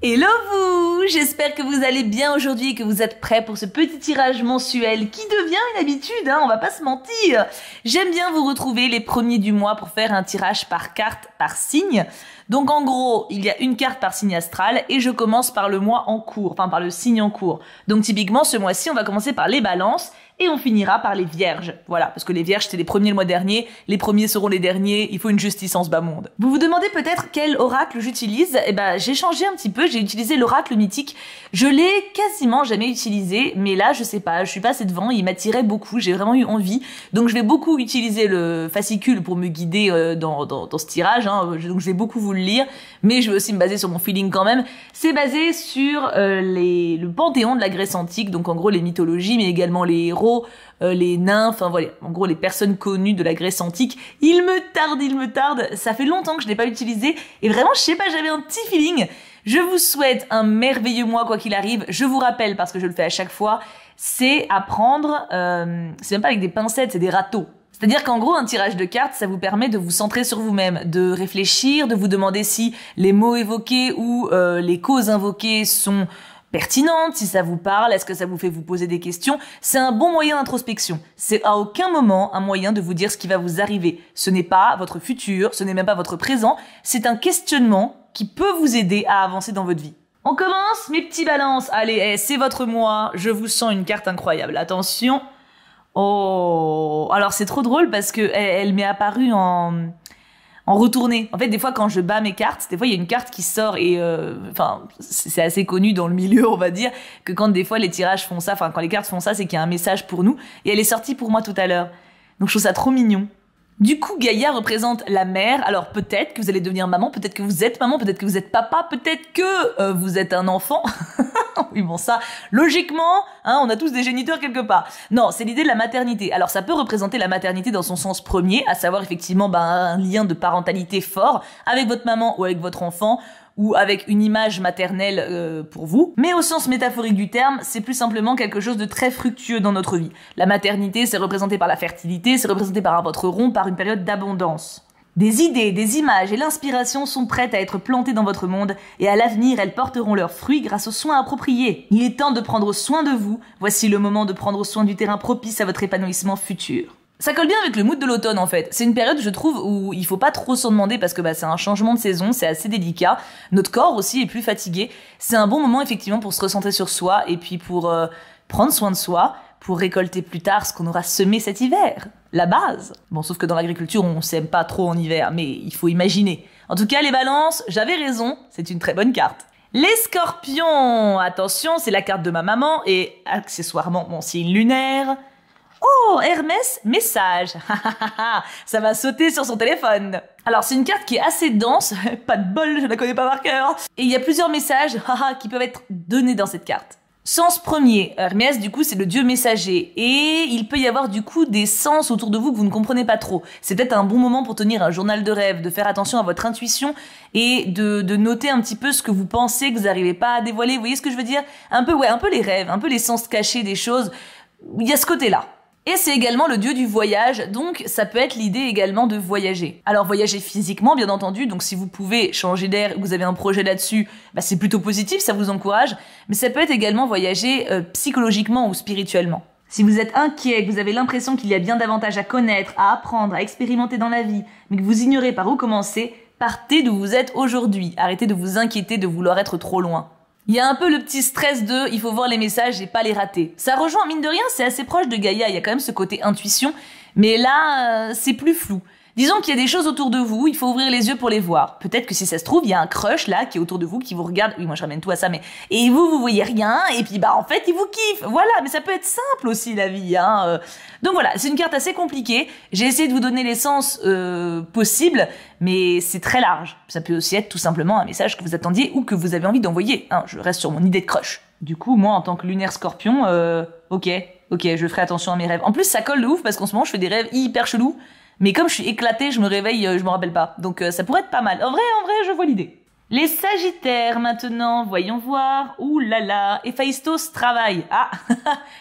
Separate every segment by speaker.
Speaker 1: Hello vous! J'espère que vous allez bien aujourd'hui et que vous êtes prêts pour ce petit tirage mensuel qui devient une habitude, hein, on va pas se mentir. J'aime bien vous retrouver les premiers du mois pour faire un tirage par carte, par signe. Donc en gros, il y a une carte par signe astral et je commence par le mois en cours, enfin par le signe en cours. Donc typiquement ce mois-ci, on va commencer par les balances et on finira par les vierges. Voilà, parce que les vierges c'était les premiers le mois dernier, les premiers seront les derniers, il faut une justice en ce bas monde. Vous vous demandez peut-être quel oracle j'utilise? Eh ben j'ai changé un petit peu, j'ai utilisé l'oracle mythique. Je l'ai quasiment jamais utilisé, mais là je sais pas, je suis passée devant, il m'attirait beaucoup, j'ai vraiment eu envie. Donc je vais beaucoup utiliser le fascicule pour me guider dans ce tirage, hein. Donc je vais beaucoup vous le lire, mais je vais aussi me baser sur mon feeling quand même. C'est basé sur le panthéon de la Grèce antique, donc en gros les mythologies, mais également les héros, les nains, enfin voilà, en gros les personnes connues de la Grèce antique. Il me tarde, ça fait longtemps que je l'ai pas utilisé, et vraiment je sais pas, j'avais un petit feeling. Je vous souhaite un merveilleux mois quoi qu'il arrive. Je vous rappelle, parce que je le fais à chaque fois, c'est à prendre, c'est même pas avec des pincettes, c'est des râteaux. C'est-à-dire qu'en gros, un tirage de cartes, ça vous permet de vous centrer sur vous-même, de réfléchir, de vous demander si les mots évoqués ou les causes invoquées sont pertinentes, si ça vous parle, est-ce que ça vous fait vous poser des questions. C'est un bon moyen d'introspection. C'est à aucun moment un moyen de vous dire ce qui va vous arriver. Ce n'est pas votre futur, ce n'est même pas votre présent, c'est un questionnement qui peut vous aider à avancer dans votre vie. On commence, mes petits balances. Allez, c'est votre mois, je vous sens une carte incroyable. Attention. Oh, alors c'est trop drôle parce que elle m'est apparue en retourné. En fait, des fois, quand je bats mes cartes, des fois, il y a une carte qui sort et, enfin, c'est assez connu dans le milieu, on va dire, que quand des fois les tirages font ça, enfin, quand les cartes font ça, c'est qu'il y a un message pour nous. Et elle est sortie pour moi tout à l'heure. Donc, je trouve ça trop mignon. Du coup, Gaïa représente la mère. Alors, peut-être que vous allez devenir maman, peut-être que vous êtes maman, peut-être que vous êtes papa, peut-être que vous êtes un enfant. Oui, bon, ça, logiquement, hein, on a tous des géniteurs quelque part. Non, c'est l'idée de la maternité. Alors, ça peut représenter la maternité dans son sens premier, à savoir effectivement un lien de parentalité fort avec votre maman ou avec votre enfant, ou avec une image maternelle pour vous. Mais au sens métaphorique du terme, c'est plus simplement quelque chose de très fructueux dans notre vie. La maternité, c'est représenté par la fertilité, c'est représenté par un ventre rond, par une période d'abondance. Des idées, des images et l'inspiration sont prêtes à être plantées dans votre monde et à l'avenir, elles porteront leurs fruits grâce aux soins appropriés. Il est temps de prendre soin de vous. Voici le moment de prendre soin du terrain propice à votre épanouissement futur. Ça colle bien avec le mood de l'automne en fait. C'est une période, je trouve, où il faut pas trop s'en demander parce que c'est un changement de saison, c'est assez délicat. Notre corps aussi est plus fatigué. C'est un bon moment effectivement pour se recentrer sur soi et puis pour prendre soin de soi, pour récolter plus tard ce qu'on aura semé cet hiver. La base. Bon, sauf que dans l'agriculture, on s'aime pas trop en hiver, mais il faut imaginer. En tout cas, les balances, j'avais raison, c'est une très bonne carte. Les scorpions, attention, c'est la carte de ma maman et accessoirement mon signe lunaire. Oh, Hermès, message. Ça va sauter sur son téléphone. Alors, c'est une carte qui est assez dense. Pas de bol, je la connais pas par cœur. Et il y a plusieurs messages qui peuvent être donnés dans cette carte. Sens premier, Hermès, du coup, c'est le dieu messager. Et il peut y avoir, du coup, des sens autour de vous que vous ne comprenez pas trop. C'est peut-être un bon moment pour tenir un journal de rêve, de faire attention à votre intuition et de noter un petit peu ce que vous pensez que vous n'arrivez pas à dévoiler. Vous voyez ce que je veux dire? Un peu les rêves, un peu les sens cachés des choses. Il y a ce côté-là. Et c'est également le dieu du voyage, donc ça peut être l'idée également de voyager. Alors voyager physiquement, bien entendu, donc si vous pouvez changer d'air, vous avez un projet là-dessus, c'est plutôt positif, ça vous encourage, mais ça peut être également voyager psychologiquement ou spirituellement. Si vous êtes inquiet, que vous avez l'impression qu'il y a bien davantage à connaître, à apprendre, à expérimenter dans la vie, mais que vous ignorez par où commencer, partez d'où vous êtes aujourd'hui. Arrêtez de vous inquiéter de vouloir être trop loin. Il y a un peu le petit stress de il faut voir les messages et pas les rater. Ça rejoint, mine de rien, c'est assez proche de Gaïa, il y a quand même ce côté intuition, mais là, c'est plus flou. Disons qu'il y a des choses autour de vous, il faut ouvrir les yeux pour les voir. Peut-être que si ça se trouve, il y a un crush là qui est autour de vous, qui vous regarde. Oui, moi je ramène tout à ça, mais et vous voyez rien, et puis en fait, il vous kiffe. Voilà, mais ça peut être simple aussi la vie, hein. Donc voilà, c'est une carte assez compliquée. J'ai essayé de vous donner les sens possibles, mais c'est très large. Ça peut aussi être tout simplement un message que vous attendiez ou que vous avez envie d'envoyer. Hein, je reste sur mon idée de crush. Du coup, moi, en tant que lunaire scorpion, ok, je ferai attention à mes rêves. En plus, ça colle de ouf parce qu'en ce moment, je fais des rêves hyper chelous. Mais comme je suis éclatée, je me réveille, je me rappelle pas. Donc ça pourrait être pas mal. En vrai, je vois l'idée. Les Sagittaires maintenant, voyons voir. Ouh là là, Héphaïstos travaille. Ah,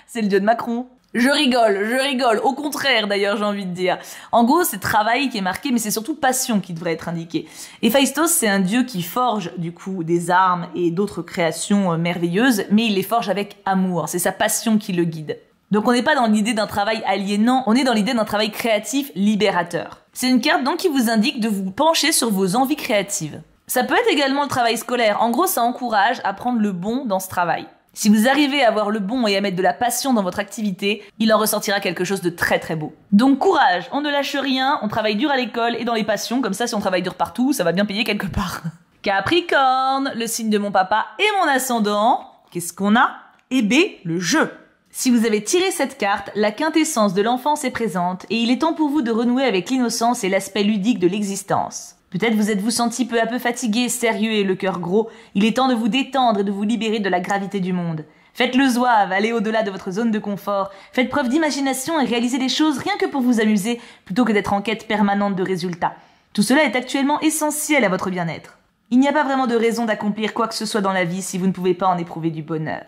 Speaker 1: c'est le dieu de Macron. Je rigole. Au contraire, d'ailleurs, j'ai envie de dire. En gros, c'est travail qui est marqué, mais c'est surtout passion qui devrait être indiqué. Héphaïstos, c'est un dieu qui forge, du coup, des armes et d'autres créations merveilleuses, mais il les forge avec amour. C'est sa passion qui le guide. Donc on n'est pas dans l'idée d'un travail aliénant, on est dans l'idée d'un travail créatif libérateur. C'est une carte donc qui vous indique de vous pencher sur vos envies créatives. Ça peut être également le travail scolaire. En gros, ça encourage à prendre le bon dans ce travail. Si vous arrivez à avoir le bon et à mettre de la passion dans votre activité, il en ressortira quelque chose de très très beau. Donc courage, on ne lâche rien, on travaille dur à l'école et dans les passions, comme ça si on travaille dur partout, ça va bien payer quelque part. Capricorne, le signe de mon papa et mon ascendant. Qu'est-ce qu'on a? Et B, le jeu. Si vous avez tiré cette carte, la quintessence de l'enfance est présente et il est temps pour vous de renouer avec l'innocence et l'aspect ludique de l'existence. Peut-être vous êtes-vous senti peu à peu fatigué, sérieux et le cœur gros. Il est temps de vous détendre et de vous libérer de la gravité du monde. Faites le zouave, allez au-delà de votre zone de confort. Faites preuve d'imagination et réalisez des choses rien que pour vous amuser, plutôt que d'être en quête permanente de résultats. Tout cela est actuellement essentiel à votre bien-être. Il n'y a pas vraiment de raison d'accomplir quoi que ce soit dans la vie si vous ne pouvez pas en éprouver du bonheur.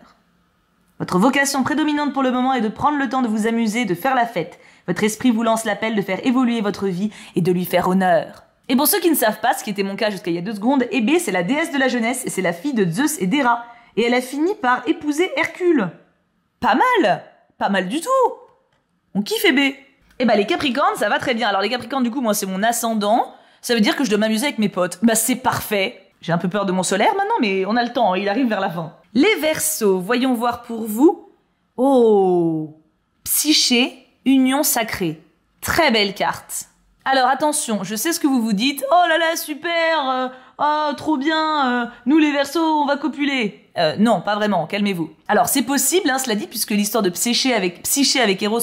Speaker 1: Votre vocation prédominante pour le moment est de prendre le temps de vous amuser, de faire la fête. Votre esprit vous lance l'appel de faire évoluer votre vie et de lui faire honneur. Et pour ceux qui ne savent pas, ce qui était mon cas jusqu'à il y a 2 secondes, Hébé, c'est la déesse de la jeunesse et c'est la fille de Zeus et d'Héra. Et elle a fini par épouser Hercule. Pas mal du tout. On kiffe Hébé. Et bah les Capricornes, ça va très bien. Alors les Capricornes, du coup, moi c'est mon ascendant. Ça veut dire que je dois m'amuser avec mes potes. Bah c'est parfait. J'ai un peu peur de mon solaire maintenant, mais on a le temps, il arrive vers la fin. Les Verseaux, voyons voir pour vous. Oh, Psyché, union sacrée. Très belle carte. Alors attention, je sais ce que vous vous dites. Oh là là, super, oh trop bien, nous les Verseaux, on va copuler. Non, pas vraiment, calmez-vous. Alors c'est possible, hein, cela dit, puisque l'histoire de Psyché avec Eros,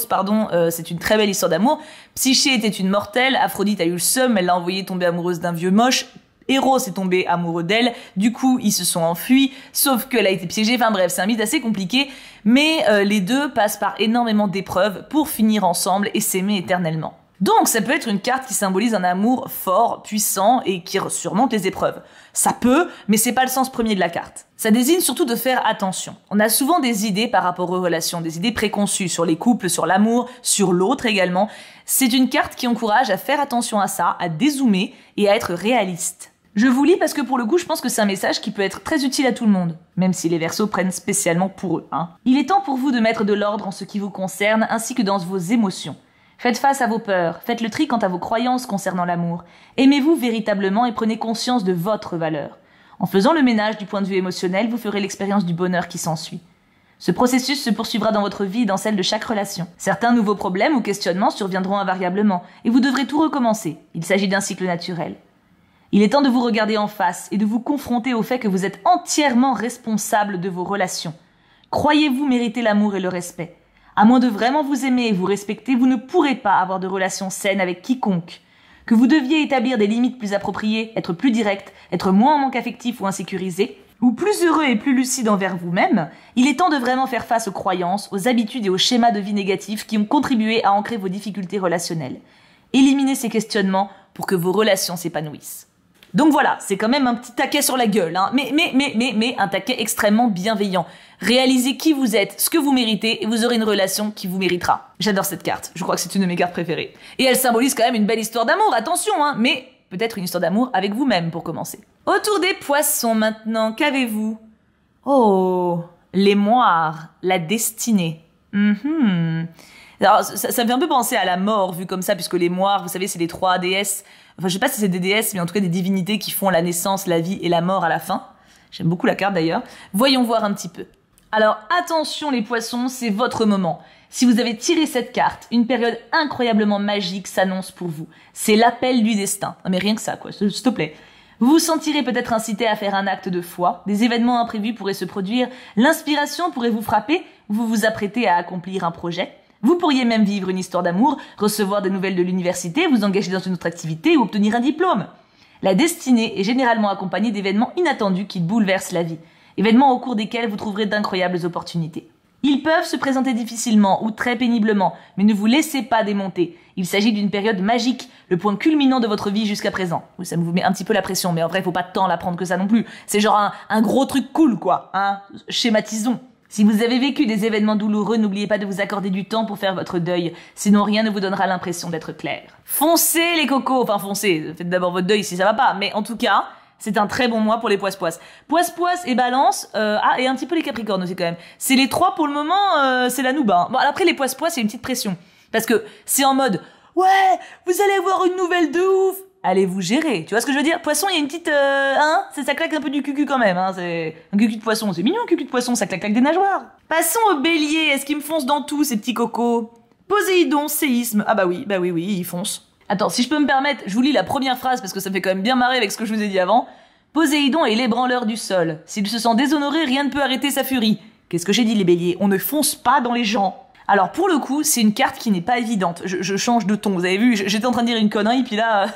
Speaker 1: c'est une très belle histoire d'amour. Psyché était une mortelle, Aphrodite a eu le seum, elle l'a envoyée tomber amoureuse d'un vieux moche. Eros est tombé amoureux d'elle, du coup ils se sont enfuis, sauf qu'elle a été piégée, enfin bref, c'est un mythe assez compliqué, mais les deux passent par énormément d'épreuves pour finir ensemble et s'aimer éternellement. Donc ça peut être une carte qui symbolise un amour fort, puissant et qui surmonte les épreuves. Ça peut, mais c'est pas le sens premier de la carte. Ça désigne surtout de faire attention. On a souvent des idées par rapport aux relations, des idées préconçues sur les couples, sur l'amour, sur l'autre également. C'est une carte qui encourage à faire attention à ça, à dézoomer et à être réaliste. Je vous lis parce que pour le coup, je pense que c'est un message qui peut être très utile à tout le monde, même si les Verseaux prennent spécialement pour eux. Il est temps pour vous de mettre de l'ordre en ce qui vous concerne ainsi que dans vos émotions. Faites face à vos peurs, faites le tri quant à vos croyances concernant l'amour. Aimez-vous véritablement et prenez conscience de votre valeur. En faisant le ménage du point de vue émotionnel, vous ferez l'expérience du bonheur qui s'ensuit. Ce processus se poursuivra dans votre vie et dans celle de chaque relation. Certains nouveaux problèmes ou questionnements surviendront invariablement et vous devrez tout recommencer. Il s'agit d'un cycle naturel. Il est temps de vous regarder en face et de vous confronter au fait que vous êtes entièrement responsable de vos relations. Croyez-vous mériter l'amour et le respect? À moins de vraiment vous aimer et vous respecter, vous ne pourrez pas avoir de relations saines avec quiconque. Que vous deviez établir des limites plus appropriées, être plus direct, être moins en manque affectif ou insécurisé, ou plus heureux et plus lucide envers vous-même, il est temps de vraiment faire face aux croyances, aux habitudes et aux schémas de vie négatifs qui ont contribué à ancrer vos difficultés relationnelles. Éliminez ces questionnements pour que vos relations s'épanouissent. Donc voilà, c'est quand même un petit taquet sur la gueule, mais un taquet extrêmement bienveillant. Réalisez qui vous êtes, ce que vous méritez, et vous aurez une relation qui vous méritera. J'adore cette carte, je crois que c'est une de mes cartes préférées. Et elle symbolise quand même une belle histoire d'amour, attention, mais peut-être une histoire d'amour avec vous-même pour commencer. Autour des poissons maintenant, qu'avez-vous? Oh, les moires, la destinée. Alors, ça me fait un peu penser à la mort, vu comme ça, puisque les moires, vous savez, c'est les 3 déesses. Enfin, je sais pas si c'est des déesses, mais en tout cas des divinités qui font la naissance, la vie et la mort à la fin. J'aime beaucoup la carte d'ailleurs. Voyons voir un petit peu. Alors, attention les poissons, c'est votre moment. Si vous avez tiré cette carte, une période incroyablement magique s'annonce pour vous. C'est l'appel du destin. Non mais rien que ça, quoi, s'il te plaît. Vous vous sentirez peut-être incité à faire un acte de foi, des événements imprévus pourraient se produire, l'inspiration pourrait vous frapper, vous vous apprêtez à accomplir un projet. Vous pourriez même vivre une histoire d'amour, recevoir des nouvelles de l'université, vous engager dans une autre activité ou obtenir un diplôme. La destinée est généralement accompagnée d'événements inattendus qui bouleversent la vie, événements au cours desquels vous trouverez d'incroyables opportunités. Ils peuvent se présenter difficilement ou très péniblement, mais ne vous laissez pas démonter. Il s'agit d'une période magique, le point culminant de votre vie jusqu'à présent. Oui, ça vous met un petit peu la pression, mais en vrai, faut pas tant la prendre que ça non plus. C'est genre un gros truc cool, quoi, Schématisons. Si vous avez vécu des événements douloureux, n'oubliez pas de vous accorder du temps pour faire votre deuil, sinon rien ne vous donnera l'impression d'être clair. Foncez les cocos, enfin foncez, faites d'abord votre deuil si ça va pas, mais en tout cas, c'est un très bon mois pour les poisse-poisse. Poisse-poisse et balance, et un petit peu les capricornes aussi quand même. C'est les trois pour le moment, c'est la nouba. Bon, après les poisse-poisse, c'est une petite pression. Parce que c'est en mode, ouais, vous allez avoir une nouvelle de ouf. Allez vous gérer, tu vois ce que je veux dire? Poisson, il y a une petite, ça claque un peu du cucu quand même, c'est un cucu de poisson, c'est mignon un cucu de poisson, ça claque des nageoires. Passons au bélier, est-ce qu'ils me foncent dans tout ces petits cocos? Poséidon, séisme, ah bah oui, il fonce. Attends, si je peux me permettre, je vous lis la première phrase parce que ça fait quand même bien marrer avec ce que je vous ai dit avant. Poséidon est l'ébranleur du sol. S'il se sent déshonoré, rien ne peut arrêter sa furie. Qu'est-ce que j'ai dit les béliers? On ne fonce pas dans les gens. Alors pour le coup, c'est une carte qui n'est pas évidente. Je change de ton, vous avez vu, j'étais en train de dire une connerie, puis là,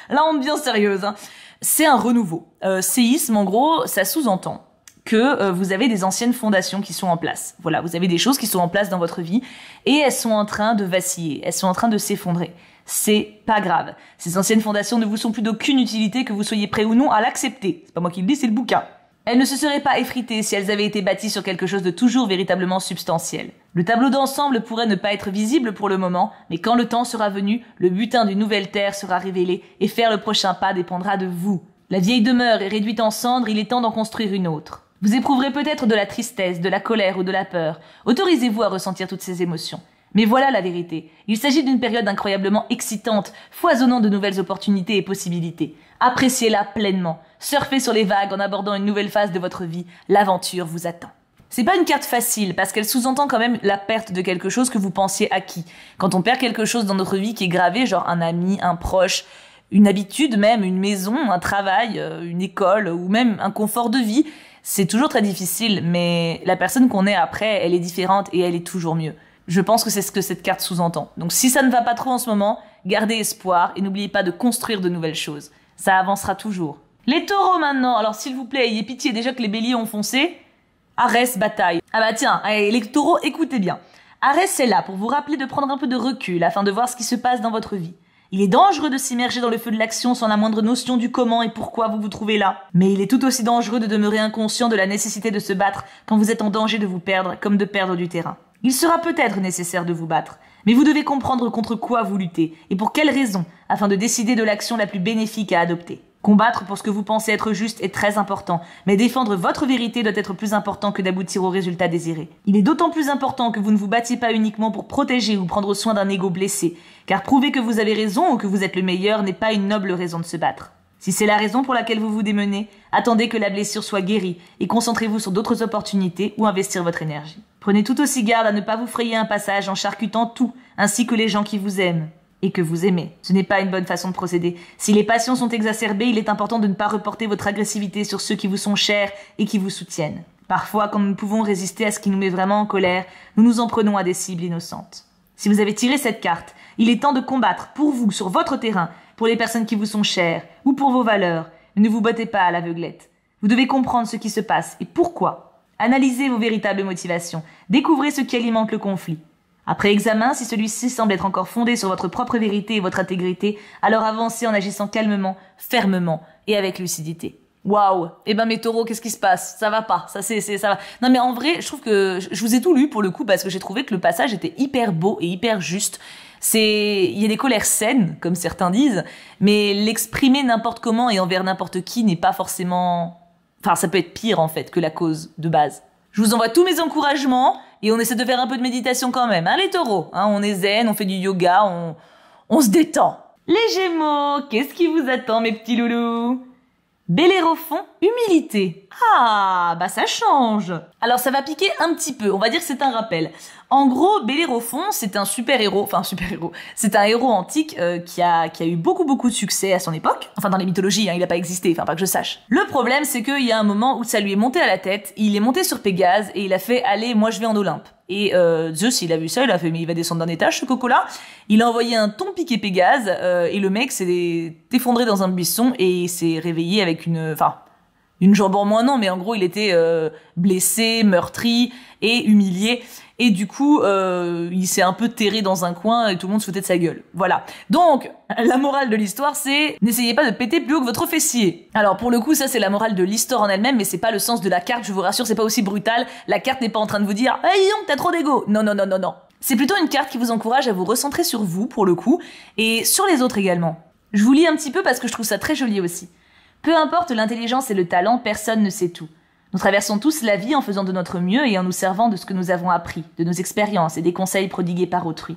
Speaker 1: là on devient sérieuse. Hein. C'est un renouveau. Séisme, en gros, ça sous-entend que vous avez des anciennes fondations qui sont en place. Voilà, vous avez des choses qui sont en place dans votre vie, et elles sont en train de vaciller, elles sont en train de s'effondrer. C'est pas grave. Ces anciennes fondations ne vous sont plus d'aucune utilité que vous soyez prêt ou non à l'accepter. C'est pas moi qui le dis, c'est le bouquin. Elles ne se seraient pas effritées si elles avaient été bâties sur quelque chose de toujours véritablement substantiel. Le tableau d'ensemble pourrait ne pas être visible pour le moment, mais quand le temps sera venu, le butin d'une nouvelle terre sera révélé et faire le prochain pas dépendra de vous. La vieille demeure est réduite en cendres, il est temps d'en construire une autre. Vous éprouverez peut-être de la tristesse, de la colère ou de la peur. Autorisez-vous à ressentir toutes ces émotions. Mais voilà la vérité. Il s'agit d'une période incroyablement excitante, foisonnant de nouvelles opportunités et possibilités. Appréciez-la pleinement. Surfez sur les vagues en abordant une nouvelle phase de votre vie. L'aventure vous attend. C'est pas une carte facile, parce qu'elle sous-entend quand même la perte de quelque chose que vous pensiez acquis. Quand on perd quelque chose dans notre vie qui est gravé, genre un ami, un proche, une habitude même, une maison, un travail, une école, ou même un confort de vie, c'est toujours très difficile, mais la personne qu'on est après, elle est différente et elle est toujours mieux. Je pense que c'est ce que cette carte sous-entend. Donc si ça ne va pas trop en ce moment, gardez espoir et n'oubliez pas de construire de nouvelles choses. Ça avancera toujours. Les taureaux maintenant, alors s'il vous plaît, ayez pitié déjà que les béliers ont foncé. Arès, bataille. Ah bah tiens, allez, les taureaux, écoutez bien. Arès est là pour vous rappeler de prendre un peu de recul afin de voir ce qui se passe dans votre vie. Il est dangereux de s'immerger dans le feu de l'action sans la moindre notion du comment et pourquoi vous vous trouvez là. Mais il est tout aussi dangereux de demeurer inconscient de la nécessité de se battre quand vous êtes en danger de vous perdre comme de perdre du terrain. Il sera peut-être nécessaire de vous battre, mais vous devez comprendre contre quoi vous luttez et pour quelles raisons afin de décider de l'action la plus bénéfique à adopter. Combattre pour ce que vous pensez être juste est très important, mais défendre votre vérité doit être plus important que d'aboutir au résultat désiré. Il est d'autant plus important que vous ne vous battiez pas uniquement pour protéger ou prendre soin d'un ego blessé, car prouver que vous avez raison ou que vous êtes le meilleur n'est pas une noble raison de se battre. Si c'est la raison pour laquelle vous vous démenez, attendez que la blessure soit guérie et concentrez-vous sur d'autres opportunités où investir votre énergie. Prenez tout aussi garde à ne pas vous frayer un passage en charcutant tout, ainsi que les gens qui vous aiment et que vous aimez. Ce n'est pas une bonne façon de procéder. Si les passions sont exacerbées, il est important de ne pas reporter votre agressivité sur ceux qui vous sont chers et qui vous soutiennent. Parfois, quand nous ne pouvons résister à ce qui nous met vraiment en colère, nous nous en prenons à des cibles innocentes. Si vous avez tiré cette carte, il est temps de combattre pour vous, sur votre terrain, pour les personnes qui vous sont chères ou pour vos valeurs. Ne vous battez pas à l'aveuglette. Vous devez comprendre ce qui se passe et pourquoi. Analysez vos véritables motivations. Découvrez ce qui alimente le conflit. Après examen, si celui-ci semble être encore fondé sur votre propre vérité et votre intégrité, alors avancez en agissant calmement, fermement et avec lucidité. Waouh! Eh ben mes taureaux, qu'est-ce qui se passe? Ça va pas, ça va. Non mais en vrai, je trouve que je vous ai tout lu pour le coup parce que j'ai trouvé que le passage était hyper beau et hyper juste. Il y a des colères saines, comme certains disent, mais l'exprimer n'importe comment et envers n'importe qui n'est pas forcément... Enfin, ça peut être pire en fait que la cause de base. Je vous envoie tous mes encouragements et on essaie de faire un peu de méditation quand même, hein les taureaux, hein, on est zen, on fait du yoga, on se détend. Les gémeaux, qu'est-ce qui vous attend mes petits loulous? Bélérophon, humilité. Ah, bah ça change. Alors ça va piquer un petit peu, on va dire que c'est un rappel. En gros, Bélérophon, c'est un super-héros, c'est un héros antique qui a eu beaucoup de succès à son époque. Enfin dans les mythologies, hein, il a pas existé, enfin pas que je sache. Le problème, c'est qu'il y a un moment où ça lui est monté à la tête, il est monté sur Pégase et il a fait « Allez, moi je vais en Olympe ». Et Zeus, il a vu ça, il a fait « Mais il va descendre d'un étage ce coco-là ». Il a envoyé un ton piqué Pégase et le mec s'est effondré dans un buisson et s'est réveillé avec une Une jambe en moins non, mais en gros il était blessé, meurtri et humilié. Et du coup, il s'est un peu terré dans un coin et tout le monde se foutait de sa gueule. Voilà. Donc, la morale de l'histoire, c'est n'essayez pas de péter plus haut que votre fessier. Alors, pour le coup, ça, c'est la morale de l'histoire en elle-même, mais c'est pas le sens de la carte, je vous rassure, c'est pas aussi brutal. La carte n'est pas en train de vous dire « Hey, dis donc, t'as trop d'ego !» Non, non, non, non, non. C'est plutôt une carte qui vous encourage à vous recentrer sur vous, pour le coup, et sur les autres également. Je vous lis un petit peu parce que je trouve ça très joli aussi. Peu importe l'intelligence et le talent, personne ne sait tout. Nous traversons tous la vie en faisant de notre mieux et en nous servant de ce que nous avons appris, de nos expériences et des conseils prodigués par autrui.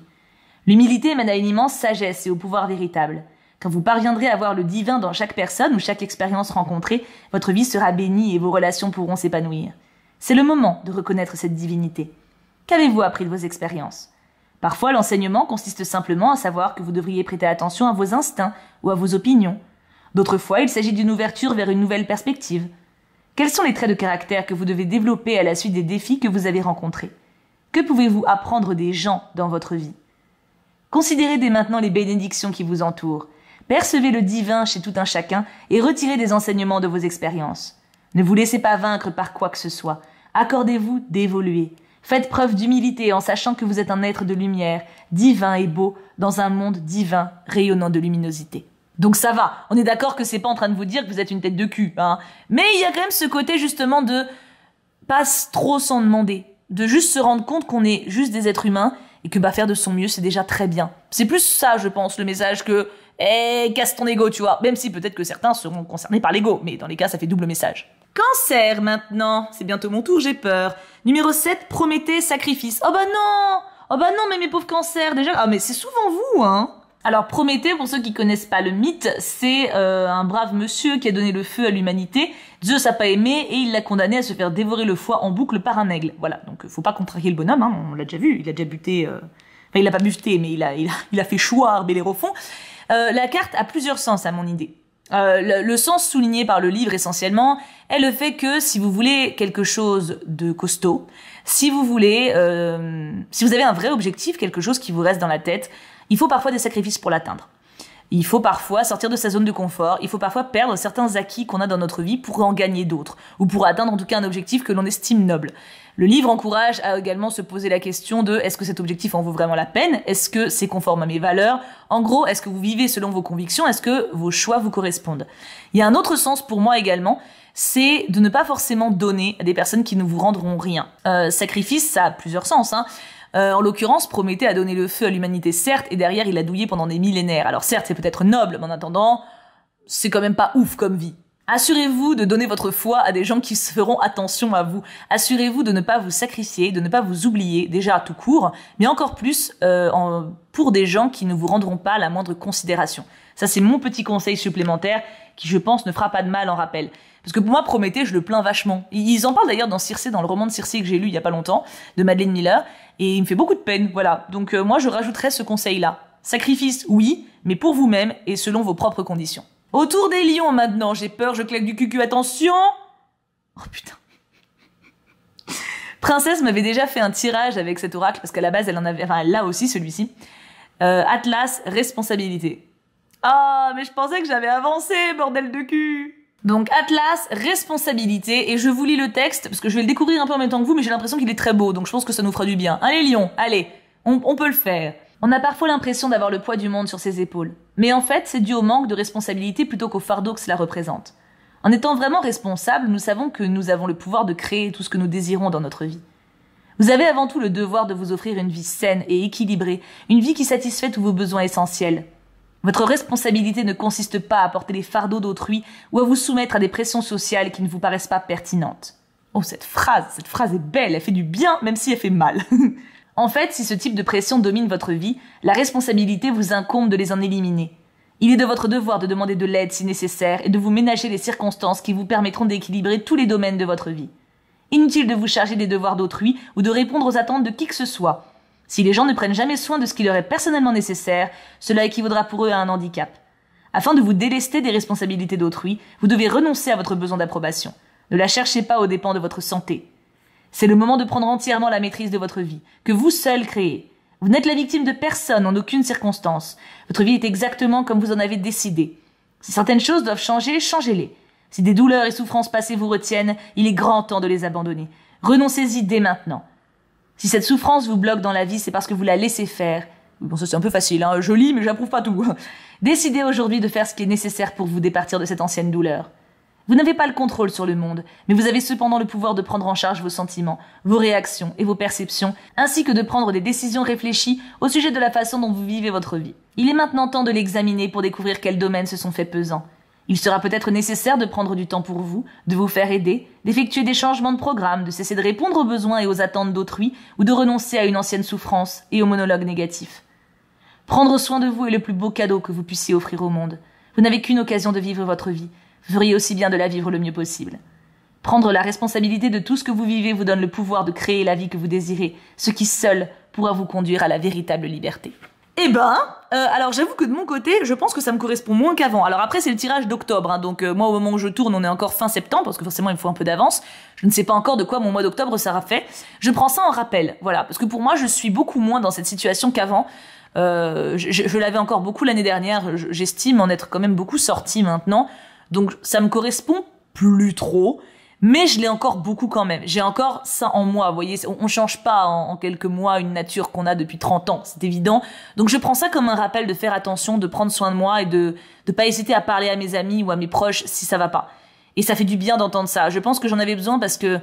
Speaker 1: L'humilité mène à une immense sagesse et au pouvoir véritable. Quand vous parviendrez à voir le divin dans chaque personne ou chaque expérience rencontrée, votre vie sera bénie et vos relations pourront s'épanouir. C'est le moment de reconnaître cette divinité. Qu'avez-vous appris de vos expériences ? Parfois, l'enseignement consiste simplement à savoir que vous devriez prêter attention à vos instincts ou à vos opinions. D'autres fois, il s'agit d'une ouverture vers une nouvelle perspective. Quels sont les traits de caractère que vous devez développer à la suite des défis que vous avez rencontrés ? Que pouvez-vous apprendre des gens dans votre vie ? Considérez dès maintenant les bénédictions qui vous entourent. Percevez le divin chez tout un chacun et retirez des enseignements de vos expériences. Ne vous laissez pas vaincre par quoi que ce soit. Accordez-vous d'évoluer. Faites preuve d'humilité en sachant que vous êtes un être de lumière, divin et beau, dans un monde divin, rayonnant de luminosité. Donc ça va, on est d'accord que c'est pas en train de vous dire que vous êtes une tête de cul, hein. Mais il y a quand même ce côté justement de pas trop s'en demander, de juste se rendre compte qu'on est juste des êtres humains et que faire de son mieux c'est déjà très bien. C'est plus ça, je pense, le message que casse ton ego, tu vois, même si peut-être que certains seront concernés par l'ego, mais dans les cas ça fait double message. Cancer maintenant, c'est bientôt mon tour, j'ai peur. Numéro 7, Prométhée, sacrifice. Oh bah non, mais mes pauvres cancers, déjà, ah mais c'est souvent vous, hein. Alors Prométhée, pour ceux qui connaissent pas le mythe, c'est un brave monsieur qui a donné le feu à l'humanité. Zeus a pas aimé et il l'a condamné à se faire dévorer le foie en boucle par un aigle. Voilà, donc faut pas contrarier le bonhomme, hein, on l'a déjà vu, il a déjà buté... Enfin, il a pas buté, mais il a fait choir Bellérophon. La carte a plusieurs sens à mon idée. Le sens souligné par le livre essentiellement est le fait que si vous voulez quelque chose de costaud, si vous voulez, si vous avez un vrai objectif, quelque chose qui vous reste dans la tête, il faut parfois des sacrifices pour l'atteindre. Il faut parfois sortir de sa zone de confort, il faut parfois perdre certains acquis qu'on a dans notre vie pour en gagner d'autres, ou pour atteindre en tout cas un objectif que l'on estime noble. Le livre encourage à également se poser la question de est-ce que cet objectif en vaut vraiment la peine ? Est-ce que c'est conforme à mes valeurs ? En gros, est-ce que vous vivez selon vos convictions ? Est-ce que vos choix vous correspondent ? Il y a un autre sens pour moi également, c'est de ne pas forcément donner à des personnes qui ne vous rendront rien. Sacrifice, ça a plusieurs sens, hein. En l'occurrence, Prométhée a donné le feu à l'humanité, certes, et derrière, il a douillé pendant des millénaires. Alors certes, c'est peut-être noble, mais en attendant, c'est quand même pas ouf comme vie. Assurez-vous de donner votre foi à des gens qui feront attention à vous. Assurez-vous de ne pas vous sacrifier, de ne pas vous oublier, déjà à tout court, mais encore plus pour des gens qui ne vous rendront pas la moindre considération. Ça, c'est mon petit conseil supplémentaire qui, je pense, ne fera pas de mal en rappel. Parce que pour moi, Prométhée, je le plains vachement. Ils en parlent d'ailleurs dans Circé, dans le roman de Circé que j'ai lu il y a pas longtemps, de Madeleine Miller, et il me fait beaucoup de peine, voilà. Donc moi, je rajouterais ce conseil-là. Sacrifice, oui, mais pour vous-même et selon vos propres conditions. Autour des lions maintenant, j'ai peur, je claque du cucu, attention. Oh putain. Princesse m'avait déjà fait un tirage avec cet oracle, parce qu'à la base, elle en avait, enfin, elle l'a aussi, celui-ci. Atlas, responsabilité. Ah, mais je pensais que j'avais avancé, bordel de cul. Donc Atlas, responsabilité, et je vous lis le texte, parce que je vais le découvrir un peu en même temps que vous, mais j'ai l'impression qu'il est très beau, donc je pense que ça nous fera du bien. Allez lion, allez, on peut le faire. On a parfois l'impression d'avoir le poids du monde sur ses épaules. Mais en fait, c'est dû au manque de responsabilité plutôt qu'au fardeau que cela représente. En étant vraiment responsable, nous savons que nous avons le pouvoir de créer tout ce que nous désirons dans notre vie. Vous avez avant tout le devoir de vous offrir une vie saine et équilibrée, une vie qui satisfait tous vos besoins essentiels. Votre responsabilité ne consiste pas à porter les fardeaux d'autrui ou à vous soumettre à des pressions sociales qui ne vous paraissent pas pertinentes. Oh, cette phrase est belle, elle fait du bien même si elle fait mal. En fait, si ce type de pression domine votre vie, la responsabilité vous incombe de les en éliminer. Il est de votre devoir de demander de l'aide si nécessaire et de vous ménager les circonstances qui vous permettront d'équilibrer tous les domaines de votre vie. Inutile de vous charger des devoirs d'autrui ou de répondre aux attentes de qui que ce soit. Si les gens ne prennent jamais soin de ce qui leur est personnellement nécessaire, cela équivaudra pour eux à un handicap. Afin de vous délester des responsabilités d'autrui, vous devez renoncer à votre besoin d'approbation. Ne la cherchez pas aux dépens de votre santé. C'est le moment de prendre entièrement la maîtrise de votre vie, que vous seul créez. Vous n'êtes la victime de personne en aucune circonstance. Votre vie est exactement comme vous en avez décidé. Si certaines choses doivent changer, changez-les. Si des douleurs et souffrances passées vous retiennent, il est grand temps de les abandonner. Renoncez-y dès maintenant. Si cette souffrance vous bloque dans la vie, c'est parce que vous la laissez faire. Bon, ça c'est un peu facile, hein. Je lis, mais j'approuve pas tout. Décidez aujourd'hui de faire ce qui est nécessaire pour vous départir de cette ancienne douleur. Vous n'avez pas le contrôle sur le monde, mais vous avez cependant le pouvoir de prendre en charge vos sentiments, vos réactions et vos perceptions, ainsi que de prendre des décisions réfléchies au sujet de la façon dont vous vivez votre vie. Il est maintenant temps de l'examiner pour découvrir quels domaines se sont faits pesants. Il sera peut-être nécessaire de prendre du temps pour vous, de vous faire aider, d'effectuer des changements de programme, de cesser de répondre aux besoins et aux attentes d'autrui, ou de renoncer à une ancienne souffrance et aux monologues négatifs. Prendre soin de vous est le plus beau cadeau que vous puissiez offrir au monde. Vous n'avez qu'une occasion de vivre votre vie. Vous feriez aussi bien de la vivre le mieux possible. Prendre la responsabilité de tout ce que vous vivez vous donne le pouvoir de créer la vie que vous désirez, ce qui seul pourra vous conduire à la véritable liberté. Eh ben, alors j'avoue que de mon côté, je pense que ça me correspond moins qu'avant. Alors après, c'est le tirage d'octobre, hein, donc moi au moment où je tourne, on est encore fin septembre, parce que forcément il me faut un peu d'avance. Je ne sais pas encore de quoi mon mois d'octobre sera fait. Je prends ça en rappel, voilà, parce que pour moi, je suis beaucoup moins dans cette situation qu'avant. Je l'avais encore beaucoup l'année dernière, j'estime en être quand même beaucoup sortie maintenant, donc ça me correspond plus trop. Mais je l'ai encore beaucoup quand même. J'ai encore ça en moi, vous voyez. On change pas en quelques mois une nature qu'on a depuis 30 ans, c'est évident. Donc je prends ça comme un rappel de faire attention, de prendre soin de moi et de pas hésiter à parler à mes amis ou à mes proches si ça va pas. Et ça fait du bien d'entendre ça. Je pense que j'en avais besoin parce que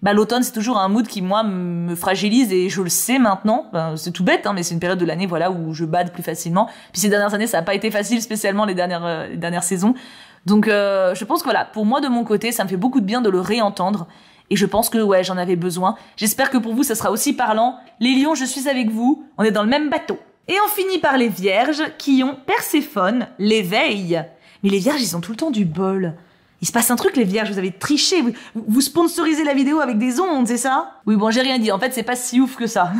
Speaker 1: l'automne, c'est toujours un mood qui, moi, me fragilise et je le sais maintenant. C'est tout bête, hein, mais c'est une période de l'année, voilà, où je bade plus facilement. Puis ces dernières années, ça n'a pas été facile, spécialement les dernières saisons. Donc je pense que voilà, pour moi de mon côté, ça me fait beaucoup de bien de le réentendre. Et je pense que ouais, j'en avais besoin. J'espère que pour vous, ça sera aussi parlant. Les lions, je suis avec vous. On est dans le même bateau. Et on finit par les vierges qui ont Perséphone, l'éveil. Mais les vierges, ils ont tout le temps du bol. Il se passe un truc, les vierges, vous avez triché, vous sponsorisez la vidéo avec des ondes, c'est ça? Oui, bon, j'ai rien dit, en fait, c'est pas si ouf que ça.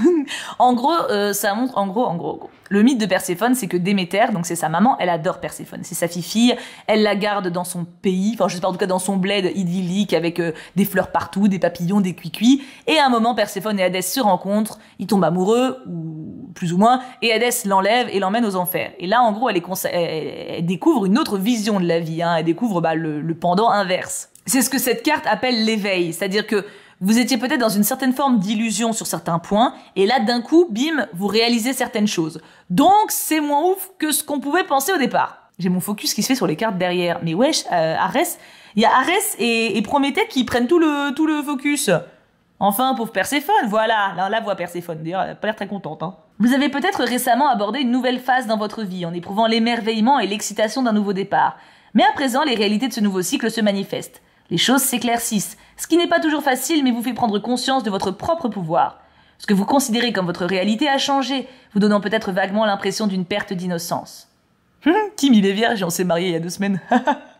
Speaker 1: En gros, ça montre, en gros. Le mythe de Perséphone, c'est que Déméter, donc c'est sa maman, elle adore Perséphone. C'est sa fille, elle la garde dans son pays, enfin, je sais pas, en tout cas, dans son bled idyllique, avec des fleurs partout, des papillons, des cuicuis. Et à un moment, Perséphone et Hadès se rencontrent, ils tombent amoureux, ou plus ou moins, et Hadès l'enlève et l'emmène aux enfers. Et là, en gros, elle découvre une autre vision de la vie, hein. Elle découvre le pendant inverse. C'est ce que cette carte appelle l'éveil, c'est-à-dire que vous étiez peut-être dans une certaine forme d'illusion sur certains points, et là, d'un coup, bim, vous réalisez certaines choses. Donc, c'est moins ouf que ce qu'on pouvait penser au départ. J'ai mon focus qui se fait sur les cartes derrière. Mais wesh, Arès, il y a Arès et Prométhée qui prennent tout le focus. Enfin, pauvre Perséphone, voilà, là, la voix Perséphone, d'ailleurs, elle a pas l'air très contente, hein. Vous avez peut-être récemment abordé une nouvelle phase dans votre vie, en éprouvant l'émerveillement et l'excitation d'un nouveau départ. Mais à présent, les réalités de ce nouveau cycle se manifestent. Les choses s'éclaircissent, ce qui n'est pas toujours facile mais vous fait prendre conscience de votre propre pouvoir. Ce que vous considérez comme votre réalité a changé, vous donnant peut-être vaguement l'impression d'une perte d'innocence. Kim, il est vierge et on s'est marié il y a 2 semaines.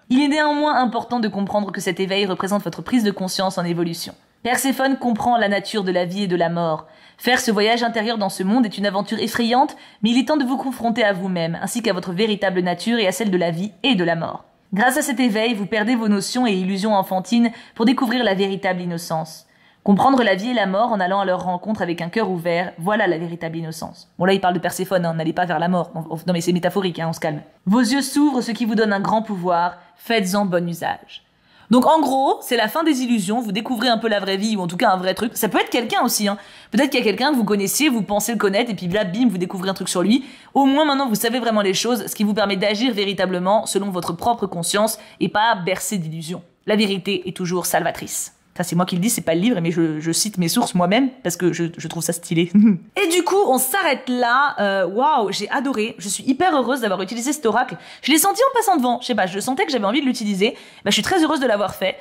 Speaker 1: Il est néanmoins important de comprendre que cet éveil représente votre prise de conscience en évolution. Perséphone comprend la nature de la vie et de la mort. Faire ce voyage intérieur dans ce monde est une aventure effrayante, mais il est temps de vous confronter à vous-même, ainsi qu'à votre véritable nature et à celle de la vie et de la mort. Grâce à cet éveil, vous perdez vos notions et illusions enfantines pour découvrir la véritable innocence. Comprendre la vie et la mort en allant à leur rencontre avec un cœur ouvert, voilà la véritable innocence. Bon là il parle de Perséphone, hein, n'allez pas vers la mort. Non mais c'est métaphorique, hein, on se calme. Vos yeux s'ouvrent, ce qui vous donne un grand pouvoir, faites-en bon usage. Donc en gros, c'est la fin des illusions, vous découvrez un peu la vraie vie, ou en tout cas un vrai truc. Ça peut être quelqu'un aussi, hein. Peut-être qu'il y a quelqu'un que vous connaissiez, vous pensez le connaître, et puis là, bim, vous découvrez un truc sur lui. Au moins maintenant, vous savez vraiment les choses, ce qui vous permet d'agir véritablement selon votre propre conscience, et pas bercé d'illusions. La vérité est toujours salvatrice. Ça, c'est moi qui le dis, c'est pas le livre, mais je cite mes sources moi-même, parce que je trouve ça stylé. Et du coup, on s'arrête là. Waouh, j'ai adoré. Je suis hyper heureuse d'avoir utilisé cet oracle. Je l'ai senti en passant devant. Je sais pas, je sentais que j'avais envie de l'utiliser. Je suis très heureuse de l'avoir fait.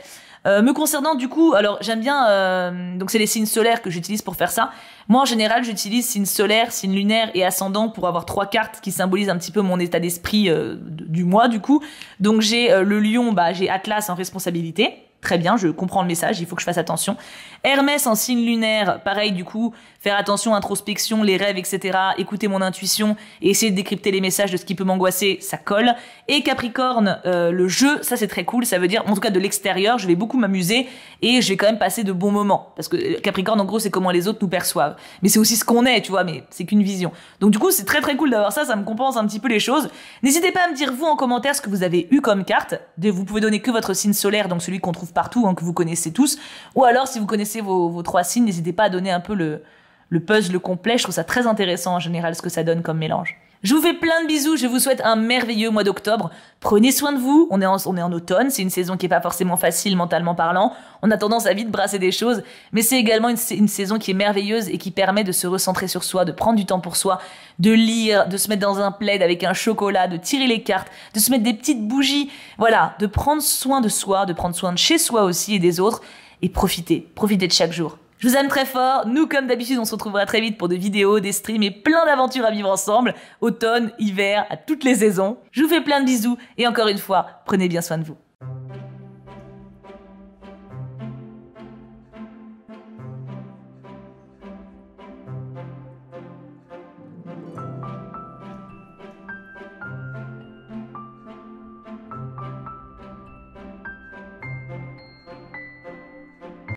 Speaker 1: Me concernant, du coup, alors j'aime bien... donc c'est les signes solaires que j'utilise pour faire ça. Moi, en général, j'utilise signes solaires, signes lunaires et ascendant pour avoir 3 cartes qui symbolisent un petit peu mon état d'esprit du mois, du coup. Donc j'ai le lion, j'ai Atlas en responsabilité. Très bien, je comprends le message, il faut que je fasse attention. Hermès en signe lunaire, pareil du coup, faire attention, introspection, les rêves, etc. Écouter mon intuition et essayer de décrypter les messages de ce qui peut m'angoisser, ça colle. Et Capricorne, le jeu, ça c'est très cool, ça veut dire, en tout cas de l'extérieur, je vais beaucoup m'amuser et je vais quand même passer de bons moments. Parce que Capricorne, en gros, c'est comment les autres nous perçoivent. Mais c'est aussi ce qu'on est, tu vois, mais c'est qu'une vision. Donc du coup, c'est très très cool d'avoir ça me compense un petit peu les choses. N'hésitez pas à me dire, vous, en commentaire, ce que vous avez eu comme carte. Vous pouvez donner que votre signe solaire, donc celui qu'on trouve partout, hein, que vous connaissez tous. Ou alors, si vous connaissez vos 3 signes, n'hésitez pas à donner un peu le puzzle complet. Je trouve ça très intéressant en général, ce que ça donne comme mélange. Je vous fais plein de bisous, je vous souhaite un merveilleux mois d'octobre. Prenez soin de vous, on est en automne, c'est une saison qui est pas forcément facile mentalement parlant. On a tendance à vite brasser des choses, mais c'est également une saison qui est merveilleuse et qui permet de se recentrer sur soi, de prendre du temps pour soi, de lire, de se mettre dans un plaid avec un chocolat, de tirer les cartes, de se mettre des petites bougies. Voilà, de prendre soin de soi, de prendre soin de chez soi aussi et des autres, et profitez de chaque jour. Je vous aime très fort, nous comme d'habitude on se retrouvera très vite pour des vidéos, des streams et plein d'aventures à vivre ensemble, automne, hiver, à toutes les saisons. Je vous fais plein de bisous et encore une fois, prenez bien soin de vous.